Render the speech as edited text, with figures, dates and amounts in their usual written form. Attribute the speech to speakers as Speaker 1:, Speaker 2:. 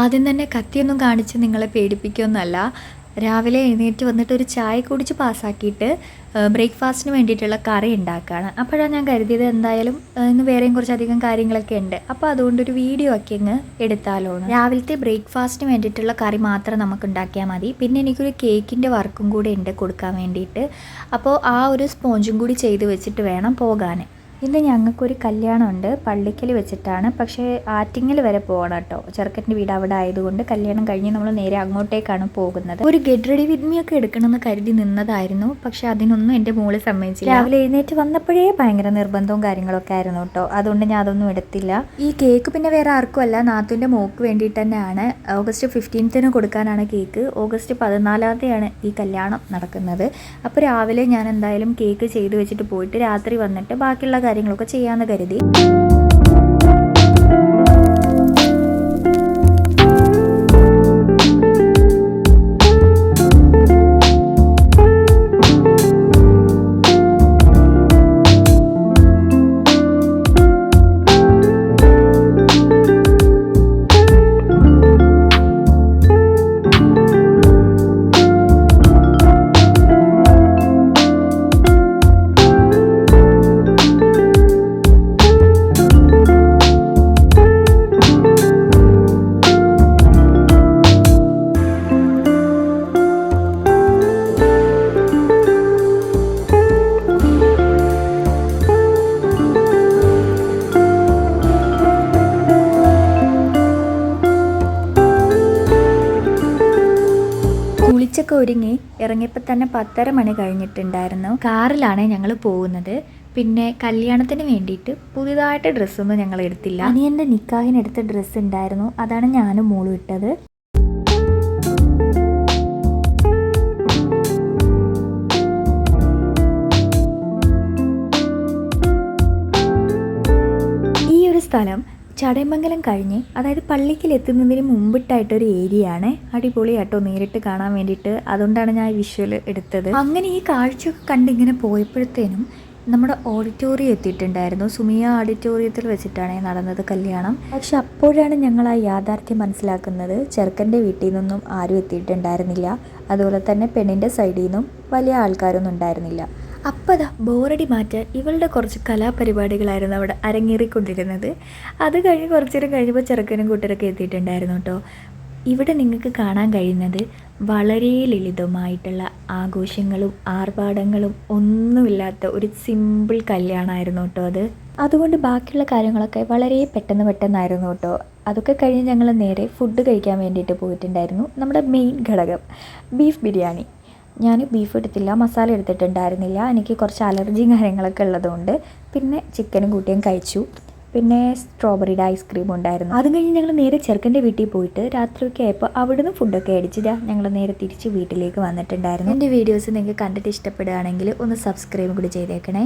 Speaker 1: ആദ്യം തന്നെ കത്തിയൊന്നും കാണിച്ച് നിങ്ങളെ പേടിപ്പിക്കുകയൊന്നുമല്ല. രാവിലെ എഴുന്നേറ്റ് വന്നിട്ട് ഒരു ചായ കുടിച്ച് പാസ്സാക്കിയിട്ട് ബ്രേക്ക്ഫാസ്റ്റിന് വേണ്ടിയിട്ടുള്ള കറി ഉണ്ടാക്കുകയാണ്. അപ്പോഴാണ് ഞാൻ കരുതിയത് എന്തായാലും ഇന്ന് വേറെയും കുറച്ചധികം കാര്യങ്ങളൊക്കെ ഉണ്ട്, അപ്പോൾ അതുകൊണ്ടൊരു വീഡിയോ ഒക്കെ അങ്ങ് എടുത്താലോ. രാവിലത്തെ ബ്രേക്ക്ഫാസ്റ്റിന് വേണ്ടിയിട്ടുള്ള കറി മാത്രം നമുക്ക് ഉണ്ടാക്കിയാൽ മതി. പിന്നെ എനിക്കൊരു കേക്കിൻ്റെ വർക്കും കൂടെ ഉണ്ട് കൊടുക്കാൻ വേണ്ടിയിട്ട്. അപ്പോൾ ആ ഒരു സ്പോഞ്ചും കൂടി ചെയ്ത് വെച്ചിട്ട് വേണം പോകാൻ. ഇന്ന് ഞങ്ങൾക്കൊരു കല്യാണമുണ്ട്, പള്ളിക്കൽ വെച്ചിട്ടാണ്. പക്ഷേ ആറ്റിങ്ങൽ വരെ പോകണം കേട്ടോ. ചെറുക്കൻ്റെ വീട് അവിടെ ആയതുകൊണ്ട് കല്യാണം കഴിഞ്ഞ് നമ്മൾ നേരെ അങ്ങോട്ടേക്കാണ് പോകുന്നത്. ഒരു ഗെറ്റ് റെഡി വിത്ത് മീ ഒക്കെ എടുക്കണമെന്ന് കരുതി നിന്നതായിരുന്നു, പക്ഷേ അതിനൊന്നും എൻ്റെ മോള് സമ്മതിച്ചില്ല. രാവിലെ എഴുന്നേറ്റ് വന്നപ്പോഴേ ഭയങ്കര നിർബന്ധവും കാര്യങ്ങളൊക്കെ ആയിരുന്നു കേട്ടോ. അതുകൊണ്ട് ഞാൻ അതൊന്നും എടുത്തില്ല. ഈ കേക്ക് പിന്നെ വേറെ ആർക്കും അല്ല, നാത്തൂൻ്റെ മോക്ക് വേണ്ടിയിട്ട് തന്നെയാണ്. ഓഗസ്റ്റ് 15 കൊടുക്കാനാണ് കേക്ക്. ഓഗസ്റ്റ് 14 ഈ കല്യാണം നടക്കുന്നത്. അപ്പോൾ രാവിലെ ഞാൻ എന്തായാലും കേക്ക് ചെയ്ത് വെച്ചിട്ട് പോയിട്ട് രാത്രി വന്നിട്ട് ബാക്കിയുള്ള കാര്യങ്ങളൊക്കെ ചെയ്യാമെന്ന് കരുതി. കുളിച്ചൊക്കെ ഒരുങ്ങി ഇറങ്ങിയപ്പോൾ തന്നെ 10:30 മണി കഴിഞ്ഞിട്ടുണ്ടായിരുന്നു. കാറിലാണ് ഞങ്ങൾ പോകുന്നത്. പിന്നെ കല്യാണത്തിന് വേണ്ടിയിട്ട് പുതിയതായിട്ട് ഡ്രസ്സൊന്നും ഞങ്ങൾ എടുത്തില്ല. അനിയൻ്റെ നിക്കാഹിനെടുത്ത ഡ്രസ്സ് ഉണ്ടായിരുന്നു, അതാണ് ഞാനും മോളും ഇട്ടത്. ഈ ഒരു സ്ഥലം ചടയമംഗലം കഴിഞ്ഞ്, അതായത് പള്ളിക്കൽ എത്തുന്നതിന് മുമ്പിട്ടായിട്ടൊരു ഏരിയ ആണ്. അടിപൊളിയാട്ടോ നേരിട്ട് കാണാൻ വേണ്ടിയിട്ട്. അതുകൊണ്ടാണ് ഞാൻ വിഷ്വൽ എടുത്തത്. അങ്ങനെ ഈ കാഴ്ചയൊക്കെ കണ്ടിങ്ങനെ പോയപ്പോഴത്തേനും നമ്മുടെ ഓഡിറ്റോറിയം എത്തിയിട്ടുണ്ടായിരുന്നു. സുമിയ ഓഡിറ്റോറിയത്തിൽ വെച്ചിട്ടാണ് നടന്നത് കല്യാണം. പക്ഷെ അപ്പോഴാണ് ഞങ്ങൾ ആ യാഥാർത്ഥ്യം മനസ്സിലാക്കുന്നത്. ചെറുക്കൻ്റെ വീട്ടിൽ നിന്നൊന്നും ആരും എത്തിയിട്ടുണ്ടായിരുന്നില്ല. അതുപോലെ തന്നെ പെണ്ണിൻ്റെ സൈഡിൽ നിന്നും വലിയ ആൾക്കാരൊന്നും ഉണ്ടായിരുന്നില്ല. അപ്പോൾ ബോറടി മാറ്റാൻ ഇവളുടെ കുറച്ച് കലാപരിപാടികളായിരുന്നു അവിടെ അരങ്ങേറിക്കൊണ്ടിരുന്നത്. അത് കഴിഞ്ഞ് കുറച്ചു നേരം കഴിയുമ്പോൾ ചെറുക്കനും കൂട്ടരൊക്കെ എത്തിയിട്ടുണ്ടായിരുന്നു കേട്ടോ. ഇവിടെ നിങ്ങൾക്ക് കാണാൻ കഴിയുന്നത് വളരെ ലളിതമായിട്ടുള്ള ആഘോഷങ്ങളും ആർഭാടങ്ങളും ഒന്നുമില്ലാത്ത ഒരു സിമ്പിൾ കല്യാണമായിരുന്നു കേട്ടോ അത്. അതുകൊണ്ട് ബാക്കിയുള്ള കാര്യങ്ങളൊക്കെ വളരെ പെട്ടെന്നായിരുന്നു കേട്ടോ. അതൊക്കെ കഴിഞ്ഞ് ഞങ്ങൾ നേരെ ഫുഡ് കഴിക്കാൻ വേണ്ടിയിട്ട് പോയിട്ടുണ്ടായിരുന്നു. നമ്മുടെ മെയിൻ ഘടകം ബീഫ് ബിരിയാണി. ഞാൻ ബീഫ് എടുത്തില്ല, മസാല എടുത്തിട്ടുണ്ടായിരുന്നില്ല. എനിക്ക് കുറച്ച് അലർജിയും കാര്യങ്ങളൊക്കെ ഉള്ളതുകൊണ്ട് പിന്നെ ചിക്കനും കൂട്ടിയും കഴിച്ചു. പിന്നെ സ്ട്രോബെറിയുടെ ഐസ്ക്രീം ഉണ്ടായിരുന്നു. അത് കഴിഞ്ഞ് ഞങ്ങൾ നേരെ ചെറുക്കൻ്റെ വീട്ടിൽ പോയിട്ട് രാത്രിയൊക്കെ ആയപ്പോൾ അവിടുന്ന് ഫുഡൊക്കെ അടിച്ചിട്ട് ഞങ്ങൾ നേരെ തിരിച്ച് വീട്ടിലേക്ക് വന്നിട്ടുണ്ടായിരുന്നു. എൻ്റെ വീഡിയോസ് നിങ്ങൾക്ക് കണ്ടിട്ട് ഇഷ്ടപ്പെടുകയാണെങ്കിൽ ഒന്ന് സബ്സ്ക്രൈബ് കൂടി ചെയ്തേക്കണേ.